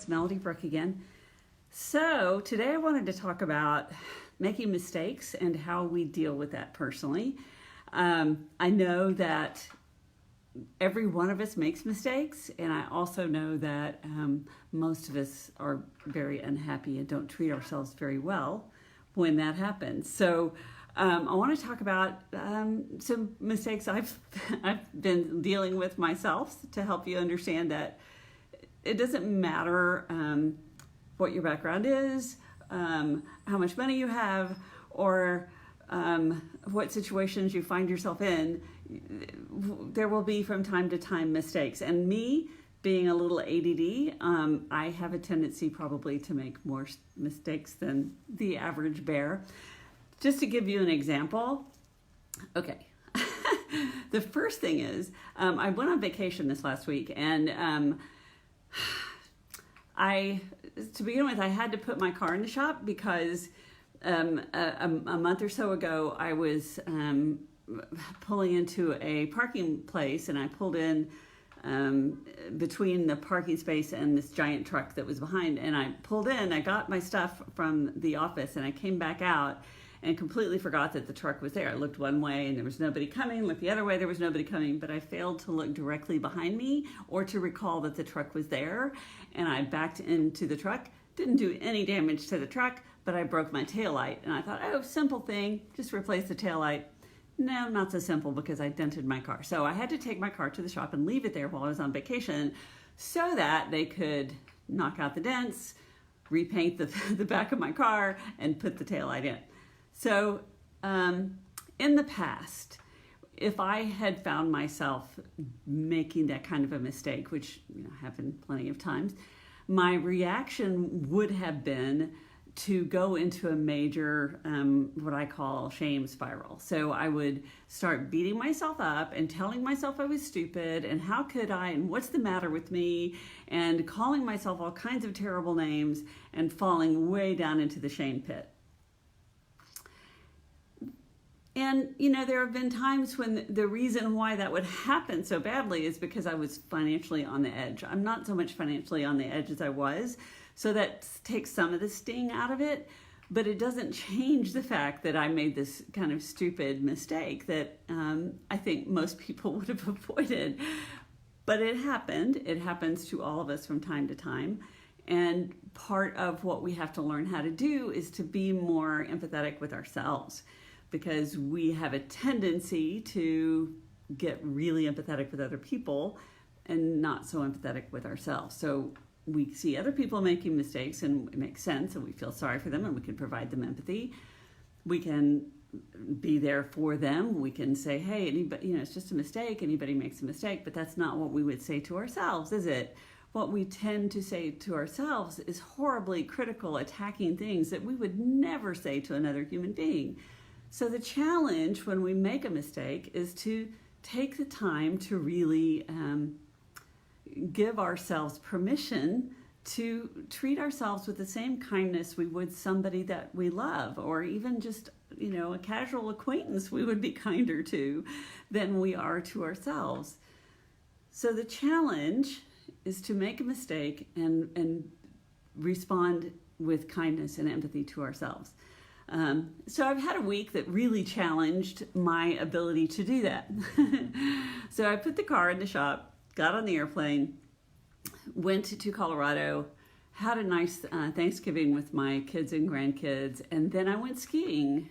It's Melody Brooke again. So today I wanted to talk about making mistakes and how we deal with that personally. I know that every one of us makes mistakes, and I also know that most of us are very unhappy and don't treat ourselves very well when that happens. So I want to talk about some mistakes I've been dealing with myself to help you understand that it doesn't matter what your background is, how much money you have, or what situations you find yourself in. There will be from time to time mistakes. And me, being a little ADD, I have a tendency probably to make more mistakes than the average bear. Just to give you an example, okay. The first thing is, I went on vacation this last week, and to begin with, I had to put my car in the shop because a month or so ago, I was pulling into a parking place, and I pulled in between the parking space and this giant truck that was behind, and I pulled in, I got my stuff from the office, and I came back out and completely forgot that the truck was there. I looked one way and there was nobody coming, looked the other way, there was nobody coming, but I failed to look directly behind me or to recall that the truck was there, and I backed into the truck. Didn't do any damage to the truck, but I broke my taillight, and I thought, oh, simple thing, just replace the taillight. No, not so simple, because I dented my car. So I had to take my car to the shop and leave it there while I was on vacation so that they could knock out the dents, repaint the back of my car, and put the taillight in. So in the past, if I had found myself making that kind of a mistake, which happened plenty of times, my reaction would have been to go into a major, what I call shame spiral. So I would start beating myself up and telling myself I was stupid, and how could I, and what's the matter with me, and calling myself all kinds of terrible names and falling way down into the shame pit. And, there have been times when the reason why that would happen so badly is because I was financially on the edge. I'm not so much financially on the edge as I was, so that takes some of the sting out of it, but it doesn't change the fact that I made this kind of stupid mistake that I think most people would have avoided. But it happened. It happens to all of us from time to time. And part of what we have to learn how to do is to be more empathetic with ourselves, because we have a tendency to get really empathetic with other people and not so empathetic with ourselves. So we see other people making mistakes, and it makes sense, and we feel sorry for them, and we can provide them empathy. We can be there for them. We can say, hey, anybody, it's just a mistake. Anybody makes a mistake, but that's not what we would say to ourselves, is it? What we tend to say to ourselves is horribly critical, attacking things that we would never say to another human being. So the challenge when we make a mistake is to take the time to really give ourselves permission to treat ourselves with the same kindness we would somebody that we love, or even just, a casual acquaintance we would be kinder to than we are to ourselves. So the challenge is to make a mistake and respond with kindness and empathy to ourselves. So I've had a week that really challenged my ability to do that. So I put the car in the shop, got on the airplane, went to Colorado, had a nice Thanksgiving with my kids and grandkids, and then I went skiing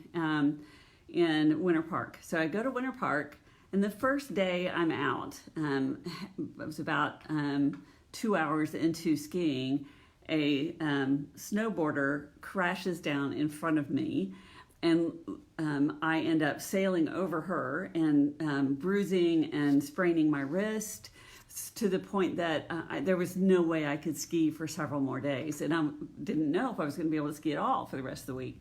in Winter Park. So I go to Winter Park, and the first day I'm out, it was about 2 hours into skiing, a snowboarder crashes down in front of me, and I end up sailing over her and bruising and spraining my wrist to the point that there was no way I could ski for several more days, and I didn't know if I was going to be able to ski at all for the rest of the week.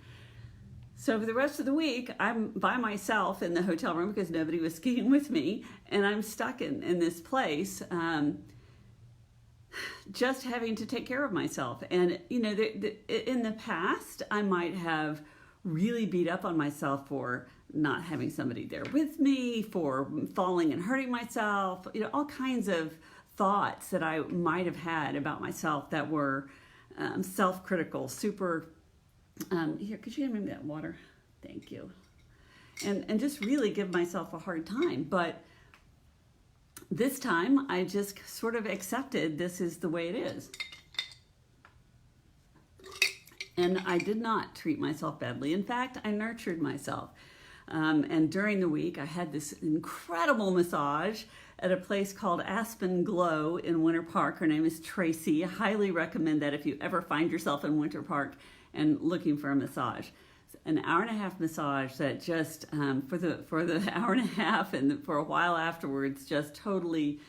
So for the rest of the week, I'm by myself in the hotel room because nobody was skiing with me, and I'm stuck in this place, just having to take care of myself. And, in the past, I might have really beat up on myself for not having somebody there with me, for falling and hurting myself, all kinds of thoughts that I might have had about myself that were self-critical, super, here, could you hand me that water? Thank you. And just really give myself a hard time. But this time I just sort of accepted this is the way it is. And I did not treat myself badly. In fact, I nurtured myself. And during the week, I had this incredible massage at a place called Aspen Glow in Winter Park. Her name is Tracy. I highly recommend that if you ever find yourself in Winter Park and looking for a massage. An hour-and-a-half massage that just, for the hour and a half and for a while afterwards, just totally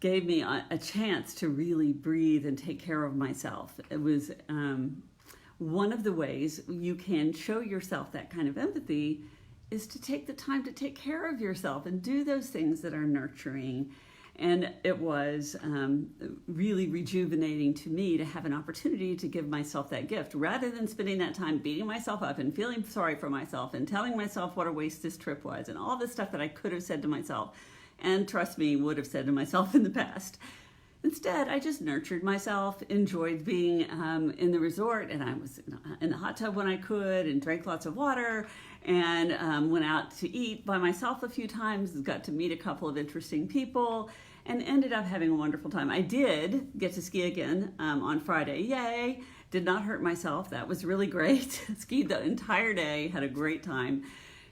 gave me a chance to really breathe and take care of myself. It was one of the ways you can show yourself that kind of empathy is to take the time to take care of yourself and do those things that are nurturing. And it was really rejuvenating to me to have an opportunity to give myself that gift rather than spending that time beating myself up and feeling sorry for myself and telling myself what a waste this trip was and all the stuff that I could have said to myself and, trust me, would have said to myself in the past. Instead, I just nurtured myself, enjoyed being in the resort, and I was in the hot tub when I could and drank lots of water and went out to eat by myself a few times, got to meet a couple of interesting people, and ended up having a wonderful time. I did get to ski again on Friday. Yay! Did not hurt myself. That was really great. Skied the entire day, had a great time.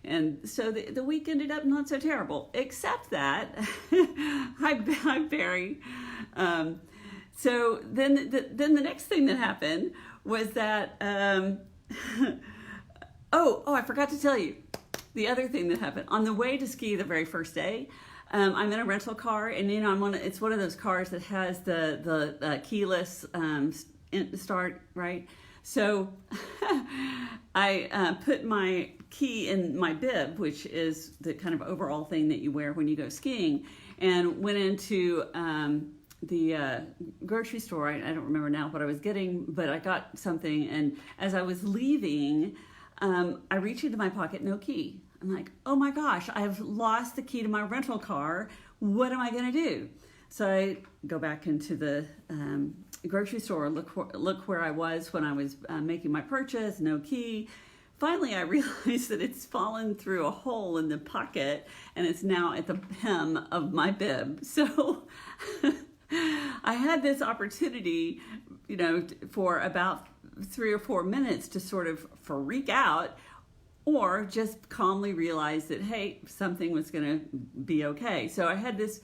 And so the week ended up not so terrible, except that, hi Barry. So then the next thing that happened was that, I forgot to tell you the other thing that happened. On the way to ski the very first day, I'm in a rental car, and it's one of those cars that has the keyless start, right? So I put my key in my bib, which is the kind of overall thing that you wear when you go skiing, and went into the grocery store. I don't remember now what I was getting, but I got something, and as I was leaving, I reached into my pocket, no key. I'm like, oh my gosh, I've lost the key to my rental car. What am I going to do? So I go back into the grocery store, look where I was when I was making my purchase, no key. Finally, I realized that it's fallen through a hole in the pocket and it's now at the hem of my bib. So I had this opportunity, for about 3 or 4 minutes to sort of freak out or just calmly realize that, hey, something was going to be okay. So I had this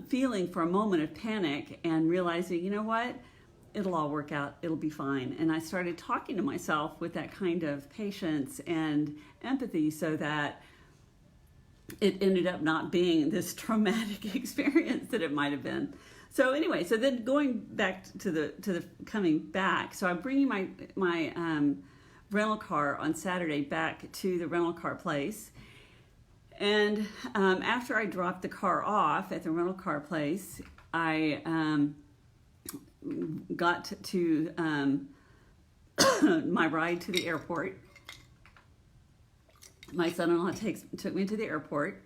feeling for a moment of panic and realizing, you know what? It'll all work out. It'll be fine. And I started talking to myself with that kind of patience and empathy so that it ended up not being this traumatic experience that it might have been. So anyway, so then going back to the coming back, so I'm bringing my rental car on Saturday back to the rental car place. And after I dropped the car off at the rental car place, I got to my ride to the airport. My son-in-law took me to the airport.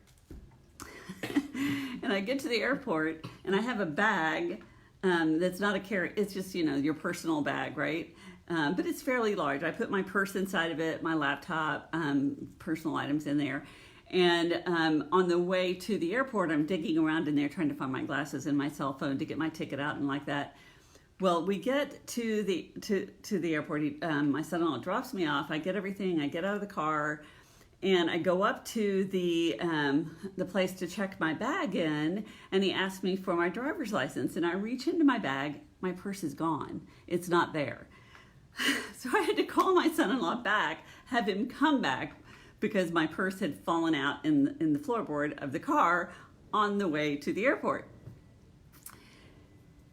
And I get to the airport, and I have a bag that's not a carry. It's just, your personal bag, right? But it's fairly large. I put my purse inside of it, my laptop, personal items in there. And on the way to the airport, I'm digging around in there trying to find my glasses and my cell phone to get my ticket out and like that. Well, we get to the airport. My son-in-law drops me off. I get everything. I get out of the car, and I go up to the place to check my bag in, and he asked me for my driver's license. And I reach into my bag. My purse is gone. It's not there. So I had to call my son-in-law back, have him come back, because my purse had fallen out in the floorboard of the car on the way to the airport.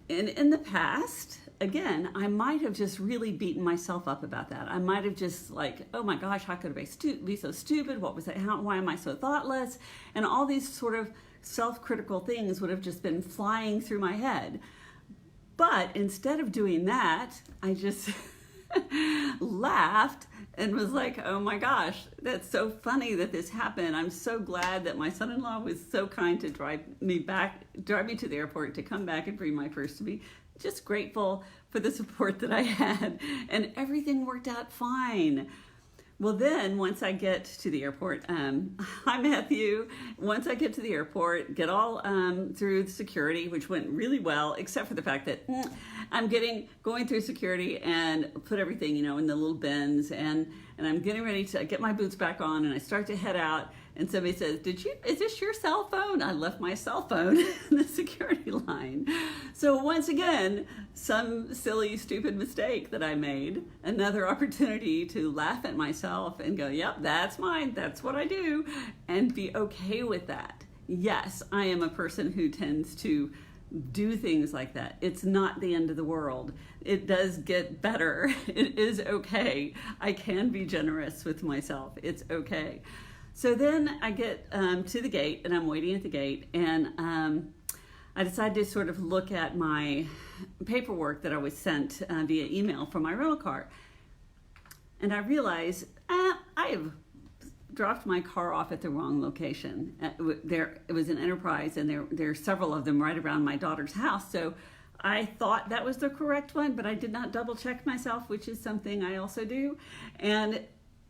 And in the past, again, I might have just really beaten myself up about that. I might have just like, oh my gosh, how could I be so stupid? What was that? Why am I so thoughtless? And all these sort of self-critical things would have just been flying through my head. But instead of doing that, I just laughed and was like, oh my gosh, that's so funny that this happened. I'm so glad that my son-in-law was so kind to drive me to the airport to come back and bring my purse to me. Just grateful for the support that I had, and everything worked out fine. Well, then once I get to the airport, hi Matthew. Once I get to the airport, get all through the security, which went really well, except for the fact that I'm going through security and put everything, in the little bins, and I'm getting ready to get my boots back on, and I start to head out. And somebody says, is this your cell phone? I left my cell phone in the security line. So once again, some silly, stupid mistake that I made, another opportunity to laugh at myself and go, yep, that's mine. That's what I do. And be okay with that. Yes, I am a person who tends to do things like that. It's not the end of the world. It does get better. It is okay. I can be generous with myself. It's okay. So then I get to the gate, and I'm waiting at the gate, and I decided to sort of look at my paperwork that I was sent via email from my rental car. And I realized I have dropped my car off at the wrong location. It was an Enterprise, and there are several of them right around my daughter's house. So I thought that was the correct one, but I did not double check myself, which is something I also do. And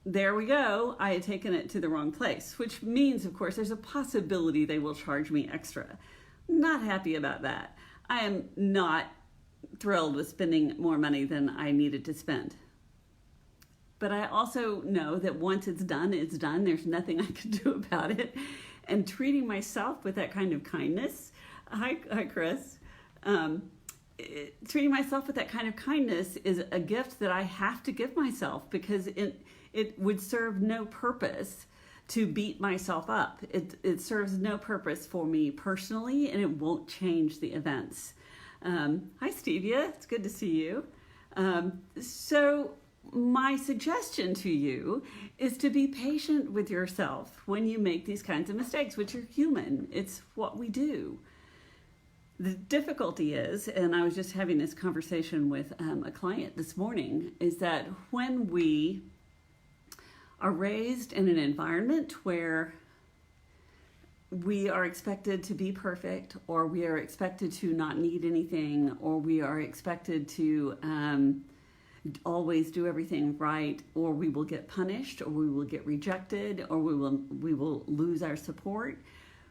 there we go. I had taken it to the wrong place, which means, of course, there's a possibility they will charge me extra. Not happy about that. I am not thrilled with spending more money than I needed to spend. But I also know that once it's done, it's done. There's nothing I can do about it. And treating myself with that kind of kindness. Hi, Chris. Treating myself with that kind of kindness is a gift that I have to give myself, because it would serve no purpose to beat myself up. It serves no purpose for me personally, and it won't change the events. Hi, Stevia. It's good to see you. So my suggestion to you is to be patient with yourself when you make these kinds of mistakes, which are human. It's what we do. The difficulty is, and I was just having this conversation with a client this morning, is that when we are raised in an environment where we are expected to be perfect, or we are expected to not need anything, or we are expected to always do everything right, or we will get punished, or we will get rejected, or we will lose our support.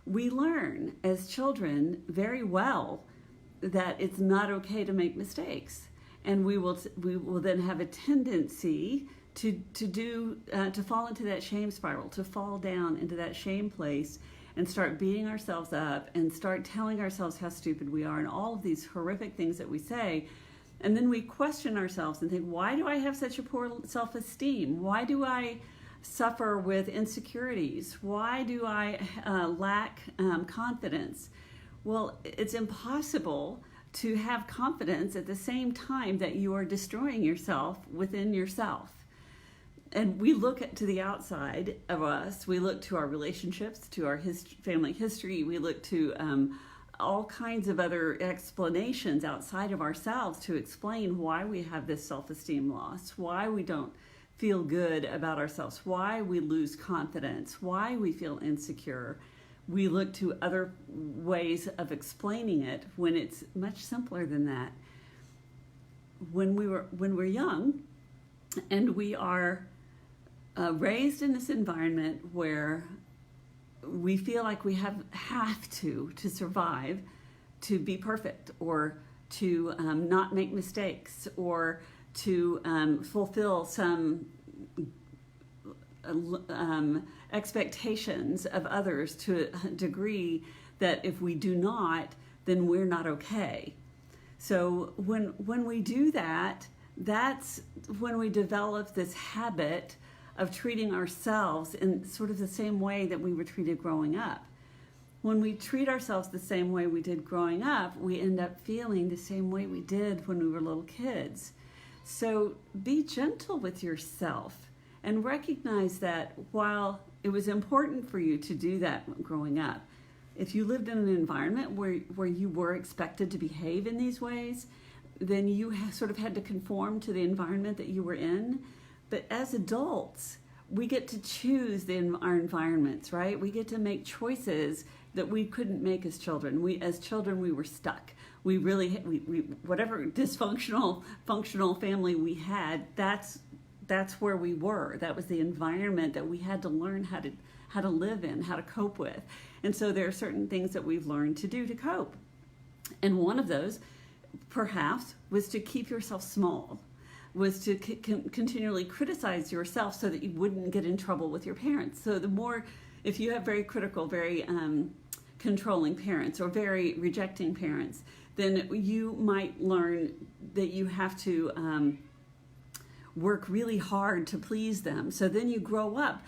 We learn as children very well that it's not okay to make mistakes, and we will then have a tendency to fall into that shame spiral, to fall down into that shame place, and start beating ourselves up and start telling ourselves how stupid we are and all of these horrific things that we say. And then we question ourselves and think, why do I have such a poor self-esteem? Why do I suffer with insecurities? Why do I lack confidence? Well, it's impossible to have confidence at the same time that you are destroying yourself within yourself. And we look to the outside of us. We look to our relationships, to our family history. We look to all kinds of other explanations outside of ourselves to explain why we have this self-esteem loss, why we don't feel good about ourselves, why we lose confidence, why we feel insecure. We look to other ways of explaining it when it's much simpler than that. When we're young and we are raised in this environment where we feel like we have to survive, to be perfect, or to not make mistakes, or to fulfill some expectations of others to a degree that if we do not, then we're not okay. So when we do that, that's when we develop this habit of treating ourselves in sort of the same way that we were treated growing up. When we treat ourselves the same way we did growing up, we end up feeling the same way we did when we were little kids. So be gentle with yourself and recognize that while it was important for you to do that growing up, if you lived in an environment where you were expected to behave in these ways, then you sort of had to conform to the environment that you were in. But as adults, we get to choose our environments, right? We get to make choices that we couldn't make as children. As children, we were stuck. We whatever functional family we had, that's where we were. That was the environment that we had to learn how to live in, how to cope with. And so there are certain things that we've learned to do to cope. And one of those, perhaps, was to keep yourself small, was to continually criticize yourself so that you wouldn't get in trouble with your parents. So if you have very critical, very controlling parents or very rejecting parents, then you might learn that you have to work really hard to please them. So then you grow up,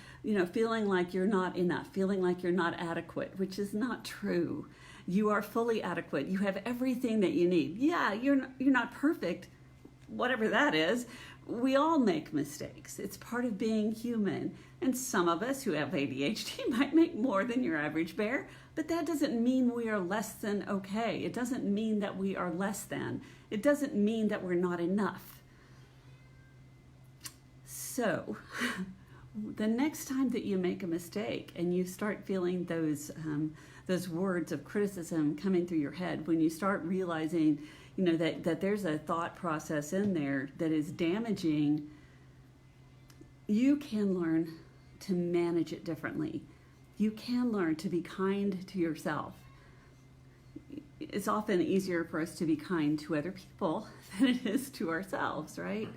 feeling like you're not enough, feeling like you're not adequate, which is not true. You are fully adequate. You have everything that you need. Yeah, you're not perfect, whatever that is. We all make mistakes. It's part of being human. And some of us who have ADHD might make more than your average bear, but that doesn't mean we are less than okay. It doesn't mean that we are less than. It doesn't mean that we're not enough. So, the next time that you make a mistake and you start feeling those words of criticism coming through your head, when you start realizing, that there's a thought process in there that is damaging, you can learn to manage it differently. You can learn to be kind to yourself. It's often easier for us to be kind to other people than it is to ourselves, right?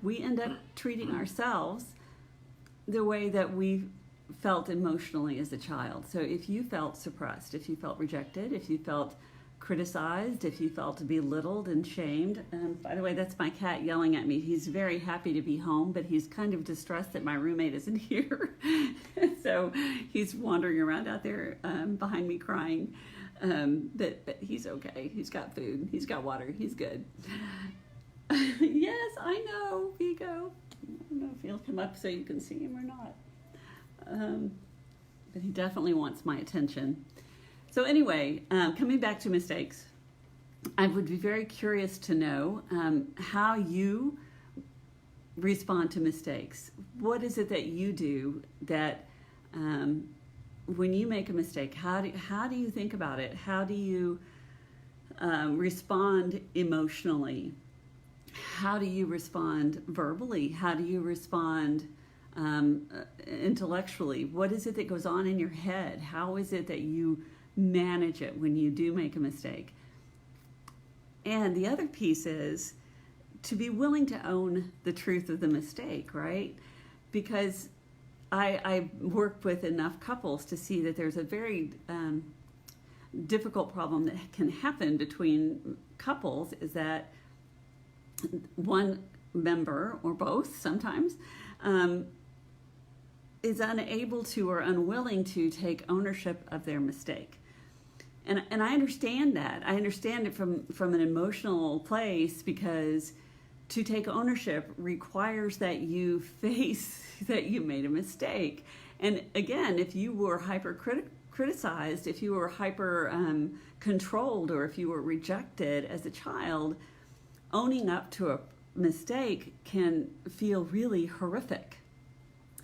We end up treating ourselves the way that we felt emotionally as a child. So if you felt suppressed, if you felt rejected, if you felt criticized, if you felt belittled and shamed. By the way, that's my cat yelling at me. He's very happy to be home, but he's kind of distressed that my roommate isn't here. So he's wandering around out there behind me crying. But he's okay. He's got food. He's got water. He's good. Yes, I know, Vigo. I don't know if he'll come up so you can see him or not. But he definitely wants my attention. So anyway, coming back to mistakes, I would be very curious to know how you respond to mistakes. What is it that you do that when you make a mistake, how do you think about it? How do you respond emotionally? How do you respond verbally? How do you respond intellectually? What is it that goes on in your head? How is it that you manage it when you do make a mistake? And the other piece is to be willing to own the truth of the mistake, right? Because I worked with enough couples to see that there's a very difficult problem that can happen between couples, is that one member, or both sometimes, is unable to or unwilling to take ownership of their mistake. And I understand that. I understand it from an emotional place, because to take ownership requires that you face that you made a mistake. And again, if you were criticized, if you were hyper controlled, or if you were rejected as a child, owning up to a mistake can feel really horrific.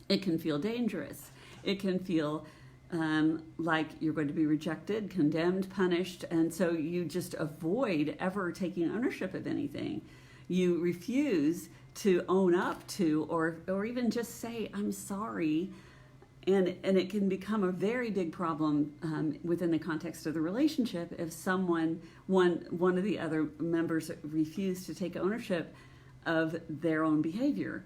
It can feel dangerous. It can feel like you're going to be rejected, condemned, punished, and so you just avoid ever taking ownership of anything. You refuse to own up to, or even just say, I'm sorry, and it can become a very big problem within the context of the relationship if one of the other members refuse to take ownership of their own behavior.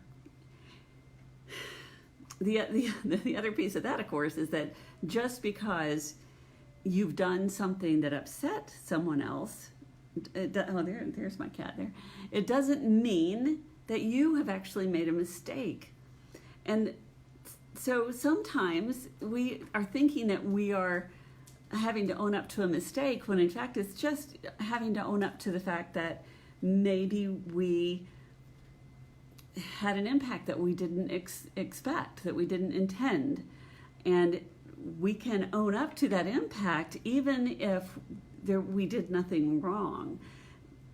The other piece of that, of course, is that just because you've done something that upset someone else, there's my cat there, it doesn't mean that you have actually made a mistake. And so sometimes we are thinking that we are having to own up to a mistake, when in fact it's just having to own up to the fact that maybe we had an impact that we didn't expect, that we didn't intend. And we can own up to that impact even if we did nothing wrong,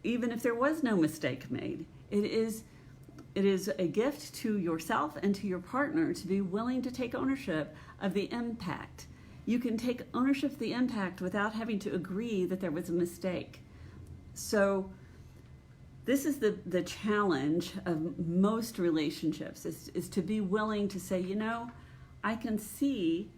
even if there was no mistake made. It is it is a gift to yourself and to your partner to be willing to take ownership of the impact. You can take ownership of the impact without having to agree that there was a mistake. So this is the challenge of most relationships, is to be willing to say, I can see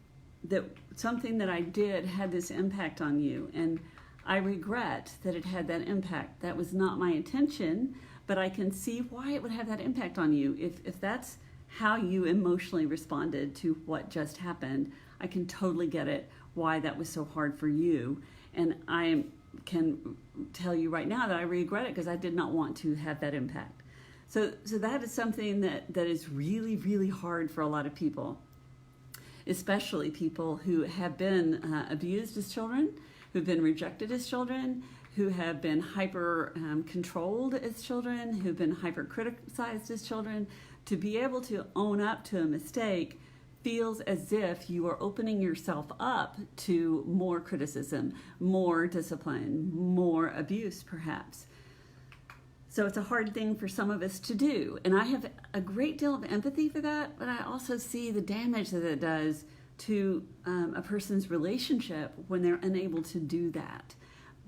that something that I did had this impact on you, and I regret that it had that impact. That was not my intention, but I can see why it would have that impact on you. If that's how you emotionally responded to what just happened, I can totally get it, why that was so hard for you. And I can tell you right now that I regret it because I did not want to have that impact. So that is something that is really, really hard for a lot of people, especially people who have been abused as children, who've been rejected as children, who have been hyper controlled as children, who've been hyper criticized as children. To be able to own up to a mistake feels as if you are opening yourself up to more criticism, more discipline, more abuse perhaps. So it's a hard thing for some of us to do. And I have a great deal of empathy for that, but I also see the damage that it does to a person's relationship when they're unable to do that.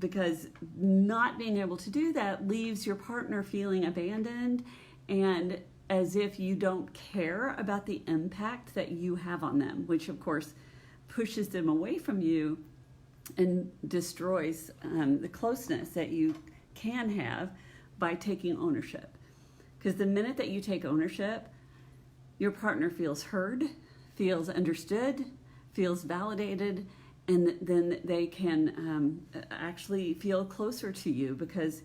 Because not being able to do that leaves your partner feeling abandoned and as if you don't care about the impact that you have on them, which of course pushes them away from you and destroys the closeness that you can have by taking ownership. Because the minute that you take ownership, your partner feels heard, feels understood, feels validated, and then they can actually feel closer to you because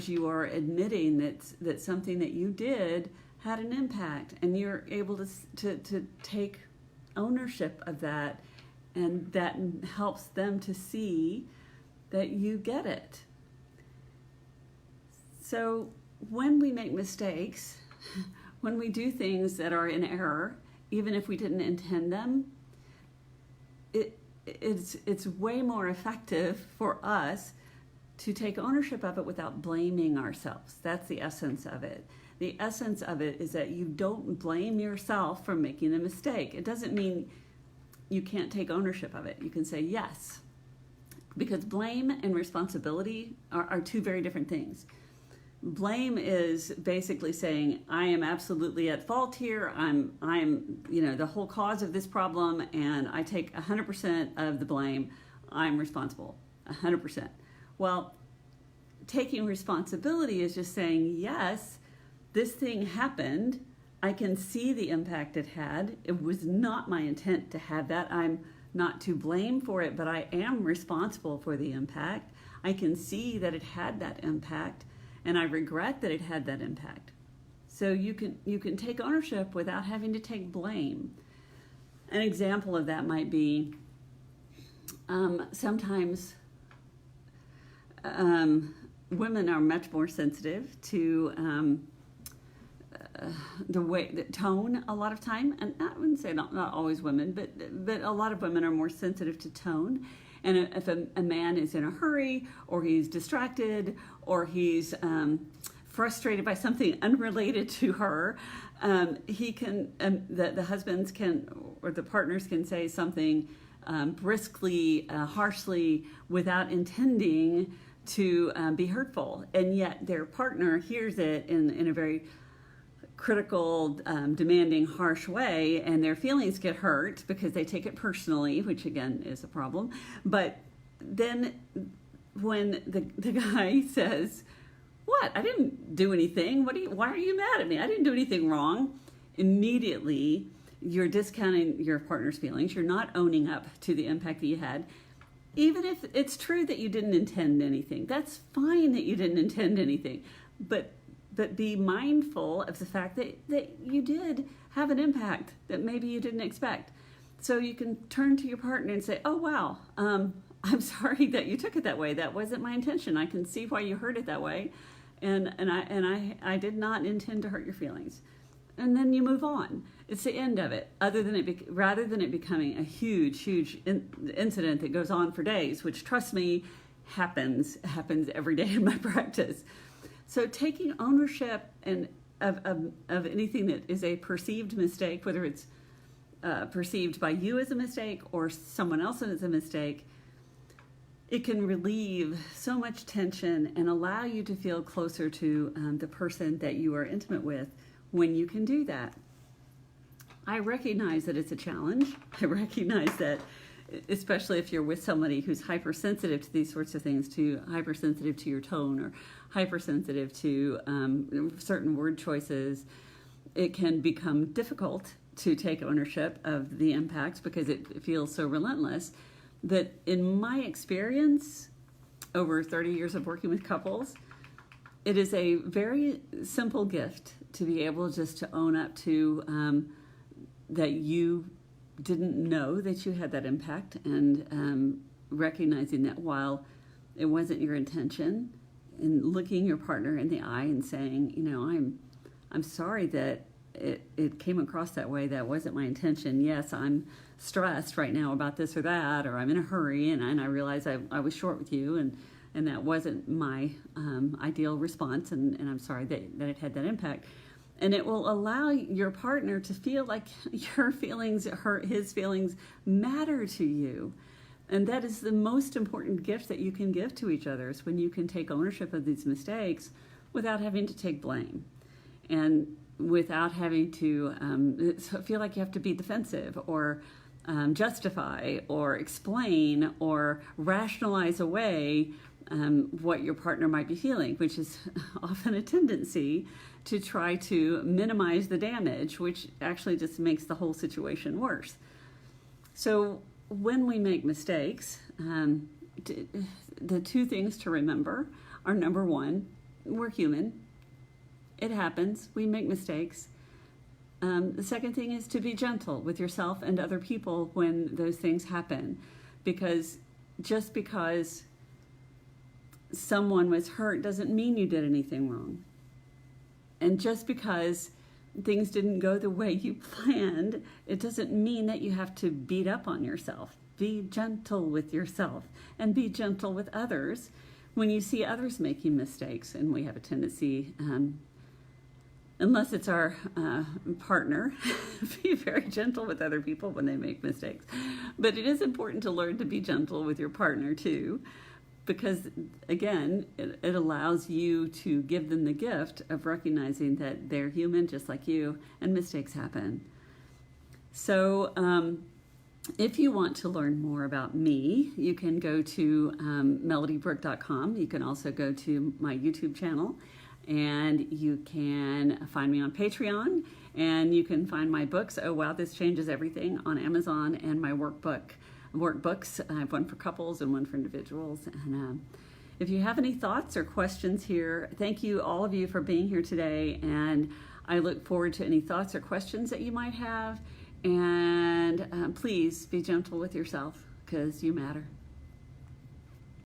you are admitting that something that you did had an impact, and you're able to take ownership of that, and that helps them to see that you get it. So when we make mistakes, when we do things that are in error, even if we didn't intend them, it's way more effective for us to take ownership of it without blaming ourselves. That's the essence of it. The essence of it is that you don't blame yourself for making a mistake. It doesn't mean you can't take ownership of it. You can say yes. Because blame and responsibility are two very different things. Blame is basically saying, I am absolutely at fault here. I'm the whole cause of this problem, and I take 100% of the blame. I'm responsible, 100%. Well, taking responsibility is just saying, yes, this thing happened. I can see the impact it had. It was not my intent to have that. I'm not to blame for it, but I am responsible for the impact. I can see that it had that impact, and I regret that it had that impact. So you can take ownership without having to take blame. An example of that might be sometimes women are much more sensitive to the way that tone a lot of time, and I wouldn't say not always women, but a lot of women are more sensitive to tone. And if a man is in a hurry, or he's distracted, or he's frustrated by something unrelated to her, he can the husbands can, or the partners can say something briskly, harshly, without intending to be hurtful, and yet their partner hears it in a very critical, demanding, harsh way, and their feelings get hurt because they take it personally, which again is a problem. But then when the guy says, "What? I didn't do anything. Why are you mad at me? I didn't do anything wrong," immediately you're discounting your partner's feelings. You're not owning up to the impact that you had. Even if it's true that you didn't intend anything, that's fine that you didn't intend anything, but be mindful of the fact that you did have an impact that maybe you didn't expect. So you can turn to your partner and say, "Oh, wow, I'm sorry that you took it that way. That wasn't my intention. I can see why you heard it that way, and I did not intend to hurt your feelings." And then you move on. It's the end of it. Rather than it becoming a huge incident that goes on for days, which, trust me, happens every day in my practice. So taking ownership and of anything that is a perceived mistake, whether it's perceived by you as a mistake or someone else as a mistake, it can relieve so much tension and allow you to feel closer to the person that you are intimate with when you can do that. I recognize that it's a challenge. I recognize that, especially if you're with somebody who's hypersensitive to these sorts of things, hypersensitive to your tone or hypersensitive to certain word choices, it can become difficult to take ownership of the impact because it feels so relentless. That in my experience, over 30 years of working with couples, it is a very simple gift to be able just to own up to that you didn't know that you had that impact, and recognizing that while it wasn't your intention, and looking your partner in the eye and saying, I'm sorry that it came across that way. That wasn't my intention. Yes, I'm stressed right now about this or that, or I'm in a hurry and I realize I was short with you and that wasn't my ideal response, and I'm sorry that it had that impact. And it will allow your partner to feel like your feelings, his feelings matter to you. And that is the most important gift that you can give to each other, is when you can take ownership of these mistakes without having to take blame. And without having to feel like you have to be defensive or justify or explain or rationalize away what your partner might be feeling, which is often a tendency to try to minimize the damage, which actually just makes the whole situation worse. So when we make mistakes, the two things to remember are, number one, we're human. It happens. We make mistakes. The second thing is to be gentle with yourself and other people when those things happen, because just because someone was hurt doesn't mean you did anything wrong. And just because things didn't go the way you planned, it doesn't mean that you have to beat up on yourself. Be gentle with yourself and be gentle with others when you see others making mistakes. And we have a tendency, unless it's our partner, be very gentle with other people when they make mistakes. But it is important to learn to be gentle with your partner too, because again, it allows you to give them the gift of recognizing that they're human just like you and mistakes happen. So if you want to learn more about me, you can go to melodybrook.com. You can also go to my YouTube channel, and you can find me on Patreon, and you can find my books, Oh Wow, This Changes Everything, on Amazon, and my workbooks. I have one for couples and one for individuals. And if you have any thoughts or questions here, thank you, all of you, for being here today. And I look forward to any thoughts or questions that you might have. And please be gentle with yourself, because you matter.